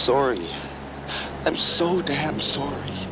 sorry. I'm so damn sorry.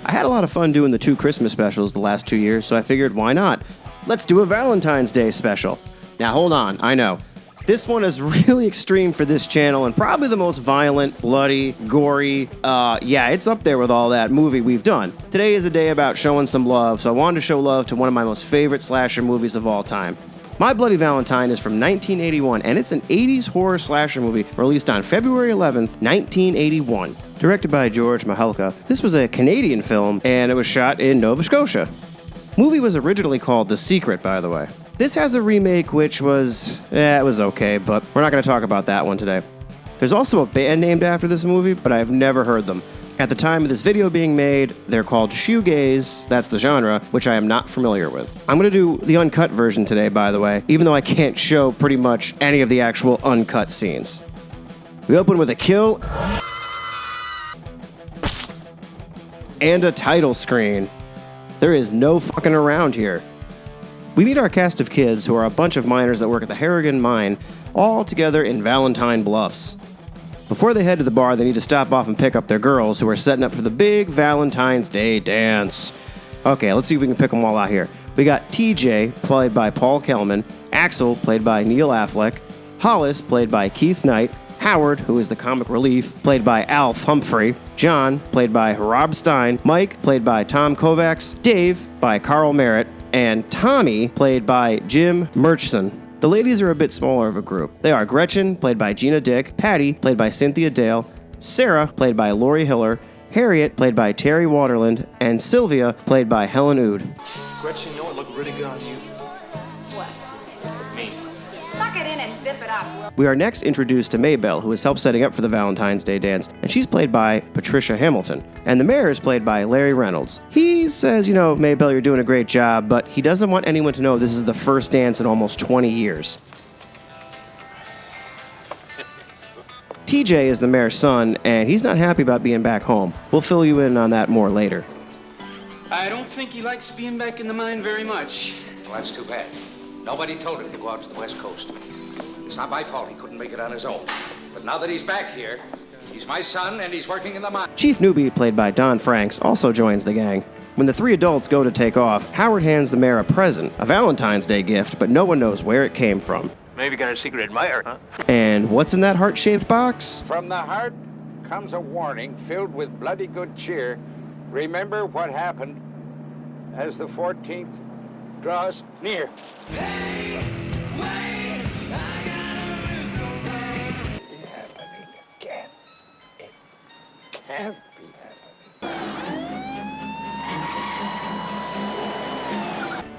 I had a lot of fun doing the 2 Christmas specials the last 2 years, so I figured, why not? Let's do a Valentine's Day special. Now hold on, I know. This one is really extreme for this channel and probably the most violent, bloody, gory, it's up there with all that movie we've done. Today is a day about showing some love, so I wanted to show love to one of my most favorite slasher movies of all time. My Bloody Valentine is from 1981, and it's an 80s horror slasher movie released on February 11th, 1981. Directed by George Mahelka, this was a Canadian film, and it was shot in Nova Scotia. Movie was originally called The Secret, by the way. This has a remake which was, it was okay, but we're not going to talk about that one today. There's also a band named after this movie, but I've never heard them. At the time of this video being made, they're called shoegaze, that's the genre, which I am not familiar with. I'm going to do the uncut version today, by the way, even though I can't show pretty much any of the actual uncut scenes. We open with a kill and a title screen. There is no fucking around here. We meet our cast of kids who are a bunch of miners that work at the Harrigan mine, all together in Valentine Bluffs. Before they head to the bar, they need to stop off and pick up their girls who are setting up for the big Valentine's Day dance. Okay, let's see if we can pick them all out here. We got TJ, played by Paul Kellman, Axel, played by Neil Affleck, Hollis, played by Keith Knight, Howard, who is the comic relief, played by Alf Humphrey, John, played by Rob Stein, Mike, played by Tom Kovacs, Dave, by Carl Merritt, and Tommy, played by Jim Murchison. The ladies are a bit smaller of a group. They are Gretchen, played by Gina Dick, Patty, played by Cynthia Dale, Sarah, played by Lori Hiller, Harriet, played by Terry Waterland, and Sylvia, played by Helen Oud. Gretchen, you know what looked really good on you? What? Me. Suck it in and zip it up. We are next introduced to Maybelle, who has helped setting up for the Valentine's Day dance, and she's played by Patricia Hamilton. And the mayor is played by Larry Reynolds. He says, Maybelle, you're doing a great job, but he doesn't want anyone to know this is the first dance in almost 20 years. TJ is the mayor's son, and he's not happy about being back home. We'll fill you in on that more later. I don't think he likes being back in the mine very much. Well, that's too bad. Nobody told him to go out to the West Coast. It's not my fault he couldn't make it on his own. But now that he's back here, he's my son and he's working in the mine. Chief Newby, played by Don Franks, also joins the gang. When the 3 adults go to take off, Howard hands the mayor a present, a Valentine's Day gift, but no one knows where it came from. Maybe got a secret admirer, huh? And what's in that heart-shaped box? From the heart comes a warning filled with bloody good cheer. Remember what happened as the 14th draws near. Hey, wait, I gotta be happening again. It can't be happening.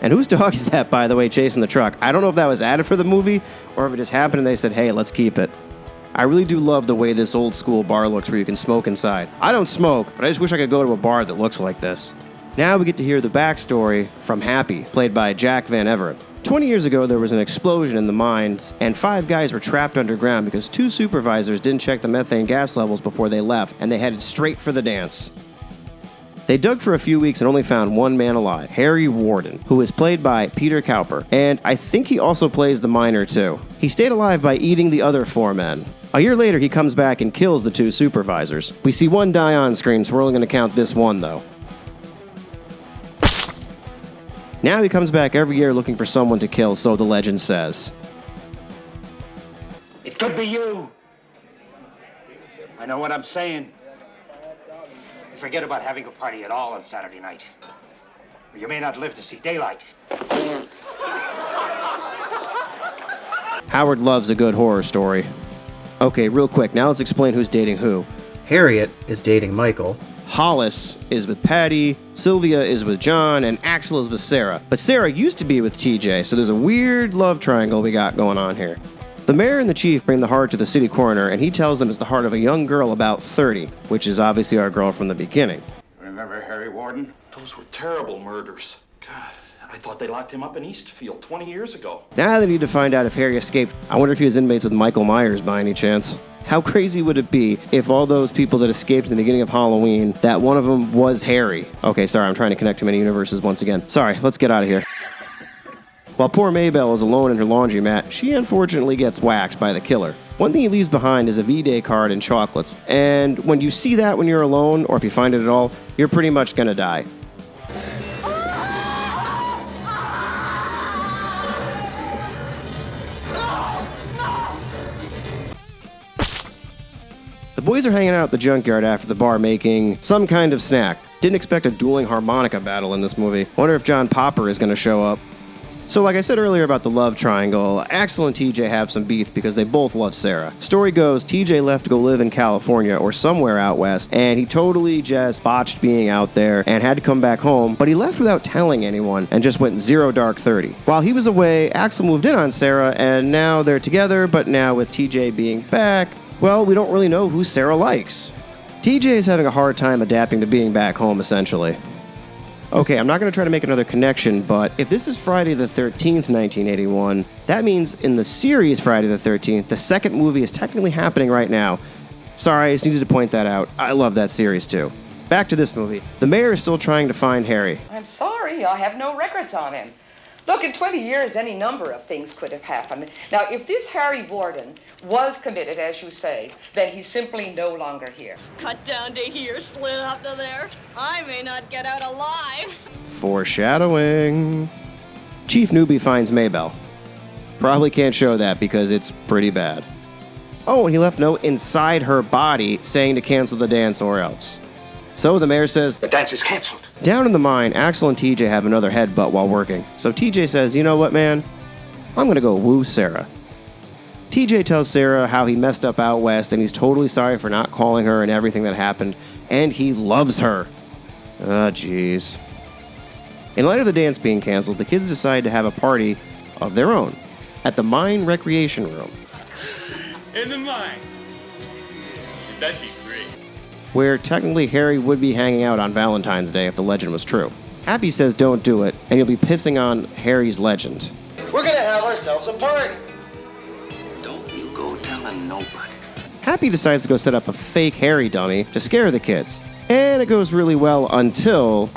And whose dog is that, by the way, chasing the truck? I don't know if that was added for the movie or if it just happened and they said, hey, let's keep it. I really do love the way this old school bar looks where you can smoke inside. I don't smoke, but I just wish I could go to a bar that looks like this. Now we get to hear the backstory from Happy, played by Jack Van Everett. 20 years ago, there was an explosion in the mines, and 5 guys were trapped underground because 2 supervisors didn't check the methane gas levels before they left, and they headed straight for the dance. They dug for a few weeks and only found one man alive, Harry Warden, who is played by Peter Cowper, and I think he also plays the miner too. He stayed alive by eating the other 4 men. A year later, he comes back and kills the 2 supervisors. We see 1 die on screen, so we're only going to count this one, though. Now he comes back every year looking for someone to kill, so the legend says. It could be you. I know what I'm saying. Forget about having a party at all on Saturday night. Or you may not live to see daylight. Howard loves a good horror story. Okay, real quick, now let's explain who's dating who. Harriet is dating Michael. Hollis is with Patty, Sylvia is with John, and Axel is with Sarah. But Sarah used to be with TJ, so there's a weird love triangle we got going on here. The mayor and the chief bring the heart to the city coroner, and he tells them it's the heart of a young girl about 30, which is obviously our girl from the beginning. Remember Harry Warden? Those were terrible murders. God, I thought they locked him up in Eastfield 20 years ago. Now they need to find out if Harry escaped. I wonder if he was inmates with Michael Myers by any chance. How crazy would it be if all those people that escaped in the beginning of Halloween, that one of them was Harry? Okay, sorry, I'm trying to connect too many universes once again. Sorry, let's get out of here. While poor Maybelle is alone in her laundromat, she unfortunately gets whacked by the killer. One thing he leaves behind is a V-Day card and chocolates, and when you see that when you're alone, or if you find it at all, you're pretty much gonna die. The boys are hanging out at the junkyard after the bar making some kind of snack. Didn't expect a dueling harmonica battle in this movie. Wonder if John Popper is going to show up. So like I said earlier about the love triangle, Axel and TJ have some beef because they both love Sarah. Story goes, TJ left to go live in California or somewhere out west, and he totally just botched being out there and had to come back home, but he left without telling anyone and just went zero dark 30. While he was away, Axel moved in on Sarah, and now they're together, but now with TJ being back, well, we don't really know who Sarah likes. TJ is having a hard time adapting to being back home, essentially. Okay, I'm not going to try to make another connection, but if this is Friday the 13th, 1981, that means in the series Friday the 13th, the second movie is technically happening right now. Sorry, I just needed to point that out. I love that series too. Back to this movie. The mayor is still trying to find Harry. I'm sorry, I have no records on him. Look, in 20 years, any number of things could have happened. Now, if this Harry Warden was committed, as you say, then he's simply no longer here. Cut down to here, slid up to there. I may not get out alive. Foreshadowing. Chief Newbie finds Maybelle. Probably can't show that because it's pretty bad. Oh, and he left a note inside her body saying to cancel the dance or else. So the mayor says, The dance is canceled. Down in the mine, Axel and TJ have another headbutt while working. So TJ says, you know what, man? I'm going to go woo Sarah. TJ tells Sarah how he messed up out west and he's totally sorry for not calling her and everything that happened. And he loves her. Ah, jeez. In light of the dance being canceled, the kids decide to have a party of their own at the mine recreation room. In the mine. That'd be great. Where technically Harry would be hanging out on Valentine's Day if the legend was true. Happy says don't do it, and you'll be pissing on Harry's legend. We're gonna have ourselves a party. Don't you go telling nobody. Happy decides to go set up a fake Harry dummy to scare the kids. And it goes really well until...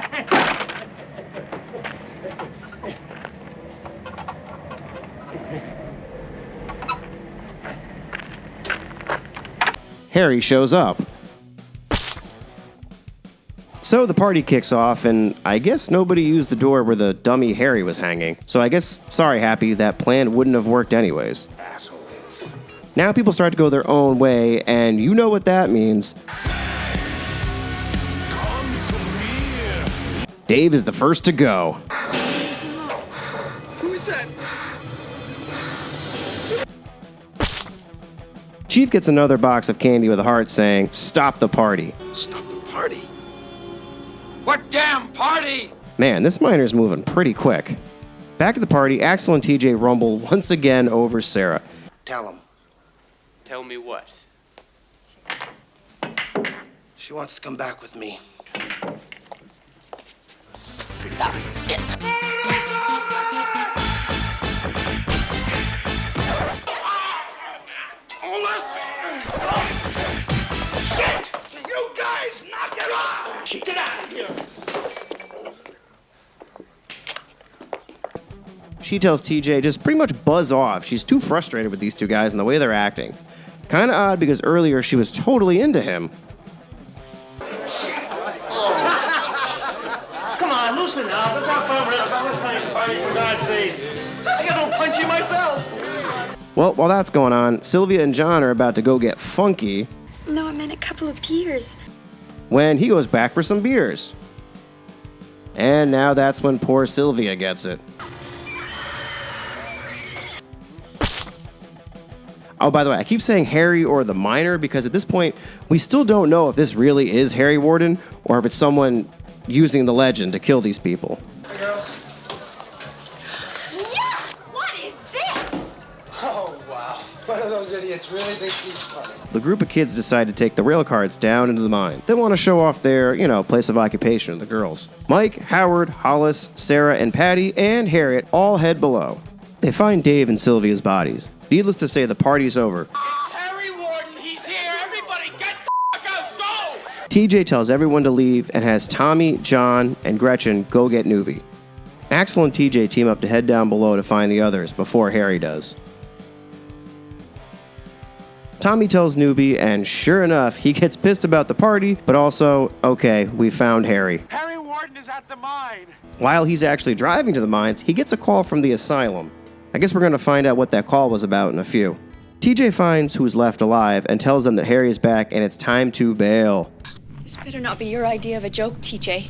Harry shows up. So the party kicks off, and I guess nobody used the door where the dummy Harry was hanging. So I guess, sorry Happy, that plan wouldn't have worked anyways. Assholes. Now people start to go their own way, and you know what that means. Dave is the first to go. Who is that? Chief gets another box of candy with a heart saying, "Stop the party." Stop the party. What damn party? Man, this miner's moving pretty quick. Back at the party, Axel and TJ rumble once again over Sarah. Tell him. Tell me what? She wants to come back with me. That's it. Shit! You guys, knock it off! Get out of here! She tells TJ just pretty much buzz off. She's too frustrated with these two guys and the way they're acting. Kinda odd because earlier she was totally into him. Come on, loosen up. Let's have fun. We're at a Valentine's party, for God's sake. I guess I'll punch you myself. Well, while that's going on, Sylvia and John are about to go get funky No, I meant a couple of beers. when he goes back for some beers. And now that's when poor Sylvia gets it. Oh, by the way, I keep saying Harry or the miner because at this point, we still don't know if this really is Harry Warden or if it's someone using the legend to kill these people. Hey, girls. Yeah! What is this? Oh, wow. One of those idiots really thinks he's funny. The group of kids decide to take the rail carts down into the mine. They want to show off their, place of occupation to the girls. Mike, Howard, Hollis, Sarah, and Patty, and Harriet all head below. They find Dave and Sylvia's bodies. Needless to say, the party's over. It's Harry Warden, he's here! Everybody get the fuck out, go! TJ tells everyone to leave and has Tommy, John, and Gretchen go get Newbie. Axel and TJ team up to head down below to find the others before Harry does. Tommy tells Newbie, and sure enough, he gets pissed about the party, but also, okay, we found Harry. Harry Warden is at the mine. While he's actually driving to the mines, he gets a call from the asylum. I guess we're going to find out what that call was about in a few. TJ finds who's left alive and tells them that Harry is back and it's time to bail. This better not be your idea of a joke, TJ.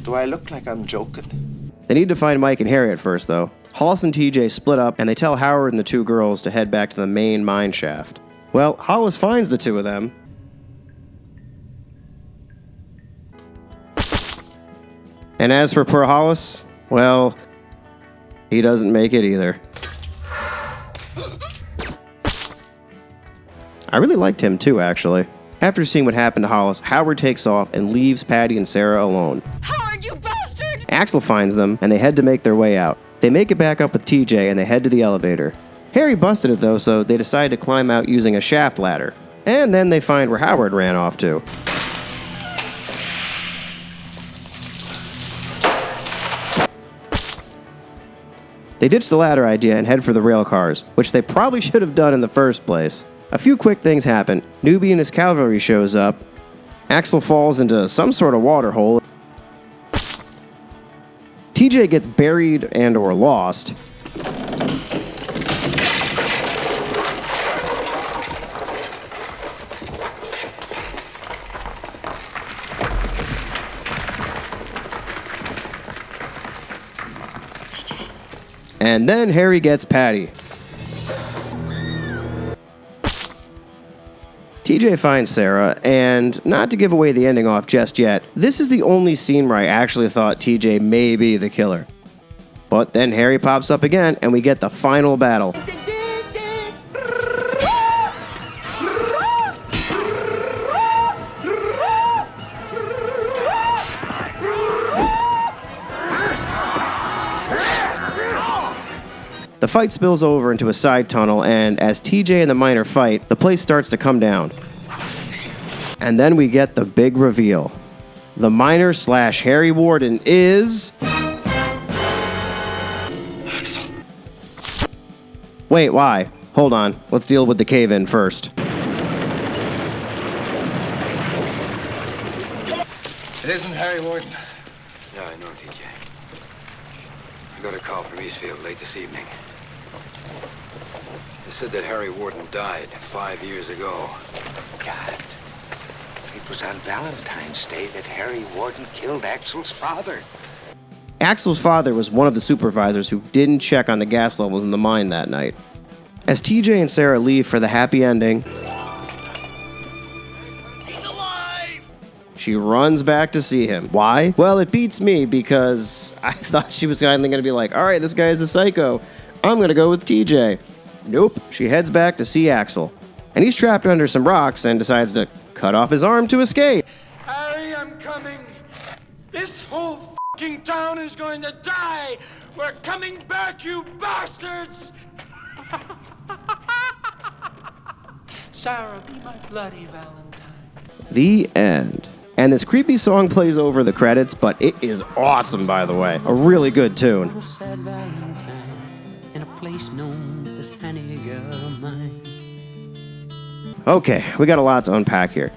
Do I look like I'm joking? They need to find Mike and Harry at first, though. Hollis and TJ split up, and they tell Howard and the two girls to head back to the main mine shaft. Well, Hollis finds the two of them. And as for poor Hollis, well, he doesn't make it either. I really liked him too, actually. After seeing what happened to Hollis, Howard takes off and leaves Patty and Sarah alone. Howard, you bastard! Axel finds them, and they head to make their way out. They make it back up with TJ, and they head to the elevator. Harry busted it, though, so they decide to climb out using a shaft ladder. And then they find where Howard ran off to. They ditch the ladder idea and head for the rail cars, which they probably should have done in the first place. A few quick things happen. Newbie and his cavalry shows up. Axel falls into some sort of water hole. TJ gets buried and or lost. And then Harry gets Patty. TJ finds Sarah, and not to give away the ending off just yet, this is the only scene where I actually thought TJ may be the killer. But then Harry pops up again, and we get the final battle. The fight spills over into a side tunnel, and as TJ and the miner fight, the place starts to come down. And then we get the big reveal. The miner / Harry Warden is... Axel. Wait, why? Hold on. Let's deal with the cave-in first. It isn't Harry Warden. Yeah, I know, TJ. I got a call from Eastfield late this evening. They said that Harry Warden died 5 years ago. God, it was on Valentine's Day that Harry Warden killed Axel's father. Axel's father was one of the supervisors who didn't check on the gas levels in the mine that night. As TJ and Sarah leave for the happy ending, she runs back to see him. Why? Well, it beats me because I thought she was finally going to be like, all right, this guy is a psycho. I'm going to go with TJ. Nope. She heads back to see Axel. And he's trapped under some rocks and decides to cut off his arm to escape. Harry, I'm coming. This whole fucking town is going to die. We're coming back, you bastards. Sarah, be my bloody Valentine. The end. And this creepy song plays over the credits, but it is awesome, by the way. A really good tune. Sad Valentine in a place known as Mine. Okay, we got a lot to unpack here.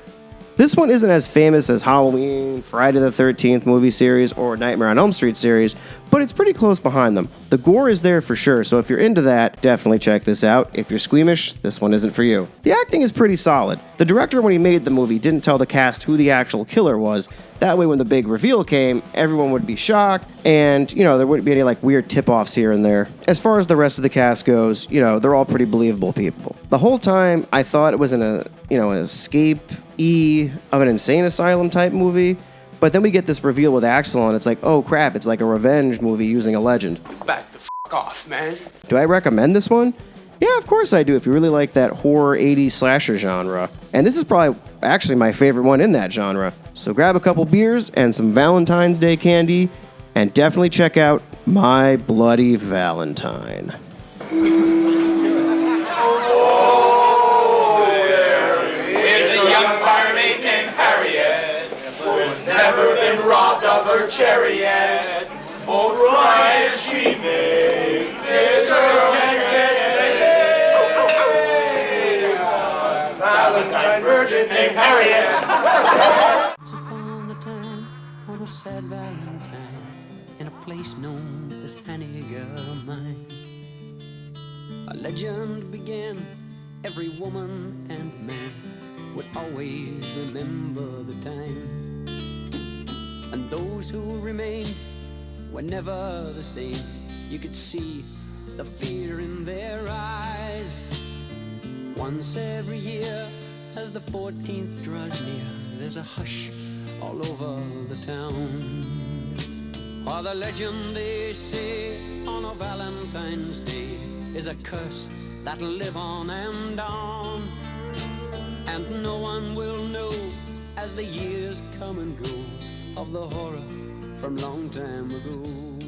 This one isn't as famous as Halloween, Friday the 13th movie series, or Nightmare on Elm Street series, but it's pretty close behind them. The gore is there for sure, so if you're into that, definitely check this out. If you're squeamish, this one isn't for you. The acting is pretty solid. The director, when he made the movie, didn't tell the cast who the actual killer was. That way, when the big reveal came, everyone would be shocked, and, there wouldn't be any, weird tip-offs here and there. As far as the rest of the cast goes, they're all pretty believable people. The whole time, I thought it was an escape of an insane asylum type movie, but then we get this reveal with Axel, and it's like, oh crap, it's like a revenge movie using a legend. Back the f*** off, man. Do I recommend this one? Yeah, of course I do, if you really like that horror 80s slasher genre. And this is probably actually my favorite one in that genre. So grab a couple beers and some Valentine's Day candy, and definitely check out My Bloody Valentine. Never been robbed of her chariot. Oh, try as she may, this girl can't get away. virgin named Harriet. Once upon a time, on a sad Valentine, in a place known as Mine, a legend began. Every woman and man would always remember the time, and those who remained were never the same. You could see the fear in their eyes. Once every year, as the 14th draws near, there's a hush all over the town. Or the legend they say on a Valentine's Day is a curse that'll live on and on, and no one will know as the years come and go of the horror from long time ago.